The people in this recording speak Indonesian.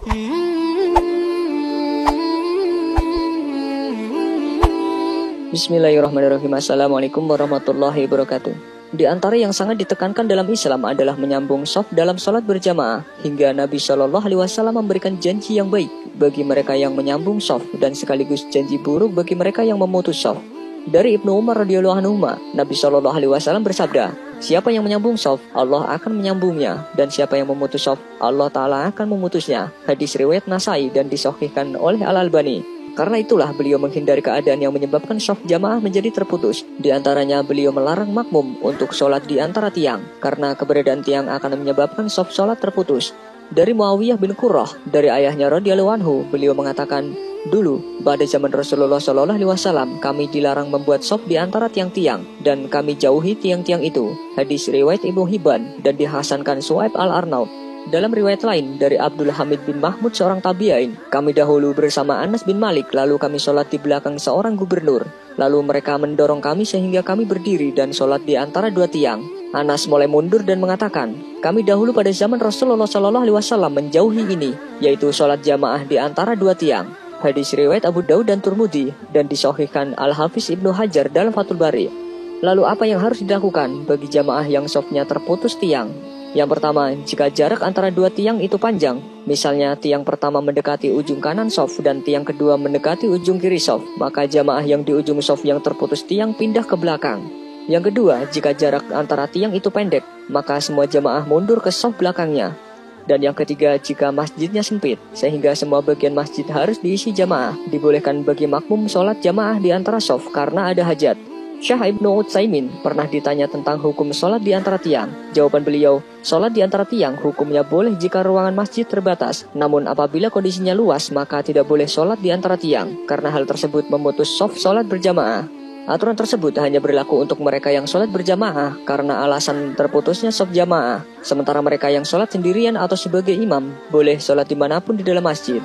Bismillahirrahmanirrahim. Assalamualaikum warahmatullahi wabarakatuh. Di antara yang sangat ditekankan dalam Islam adalah menyambung shaf dalam sholat berjamaah, hingga Nabi Shallallahu Alaihi Wasallam memberikan janji yang baik bagi mereka yang menyambung shaf dan sekaligus janji buruk bagi mereka yang memutus shaf. Dari Ibnu Umar radhiyallahu anhu, Nabi Shallallahu Alaihi Wasallam bersabda, siapa yang menyambung shaf, Allah akan menyambungnya, dan siapa yang memutus shaf, Allah Ta'ala akan memutusnya. Hadis riwayat Nasai dan disahihkan oleh Al-Albani. Karena itulah beliau menghindari keadaan yang menyebabkan shaf jamaah menjadi terputus. Di antaranya beliau melarang makmum untuk sholat di antara tiang, karena keberadaan tiang akan menyebabkan shaf sholat terputus. Dari Muawiyah bin Qurrah, dari ayahnya radhiyallahu anhu, beliau mengatakan, dulu pada zaman Rasulullah Shallallahu Alaihi Wasallam kami dilarang membuat shaf di antara tiang-tiang dan kami jauhi tiang-tiang itu. Hadis riwayat Ibnu Hibban dan dihasankan Suhaib Al-Arnaud. Dalam riwayat lain dari Abdul Hamid bin Mahmud seorang tabi'in, kami dahulu bersama Anas bin Malik, lalu kami sholat di belakang seorang gubernur. Lalu mereka mendorong kami sehingga kami berdiri dan sholat di antara dua tiang. Anas mulai mundur dan mengatakan, kami dahulu pada zaman Rasulullah Shallallahu Alaihi Wasallam menjauhi ini, yaitu sholat jamaah di antara dua tiang. Hadis riwayat Abu Daud dan Turmudi dan disahihkan Al-Hafiz Ibnu Hajar dalam Fathul Bari. Lalu apa yang harus dilakukan bagi jamaah yang shafnya terputus tiang? Yang pertama, jika jarak antara dua tiang itu panjang, misalnya tiang pertama mendekati ujung kanan shaf dan tiang kedua mendekati ujung kiri shaf, maka jamaah yang di ujung shaf yang terputus tiang pindah ke belakang. Yang kedua, jika jarak antara tiang itu pendek, maka semua jamaah mundur ke shaf belakangnya. Dan yang ketiga, jika masjidnya sempit, sehingga semua bagian masjid harus diisi jamaah, dibolehkan bagi makmum sholat jamaah di antara shaf karena ada hajat. Syekh Ibnu Utsaimin pernah ditanya tentang hukum sholat di antara tiang. Jawaban beliau, sholat di antara tiang hukumnya boleh jika ruangan masjid terbatas. Namun apabila kondisinya luas, maka tidak boleh sholat di antara tiang, karena hal tersebut memutus shaf sholat berjamaah. Aturan tersebut hanya berlaku untuk mereka yang sholat berjamaah karena alasan terputusnya shaf jamaah. Sementara mereka yang sholat sendirian atau sebagai imam boleh sholat dimanapun di dalam masjid.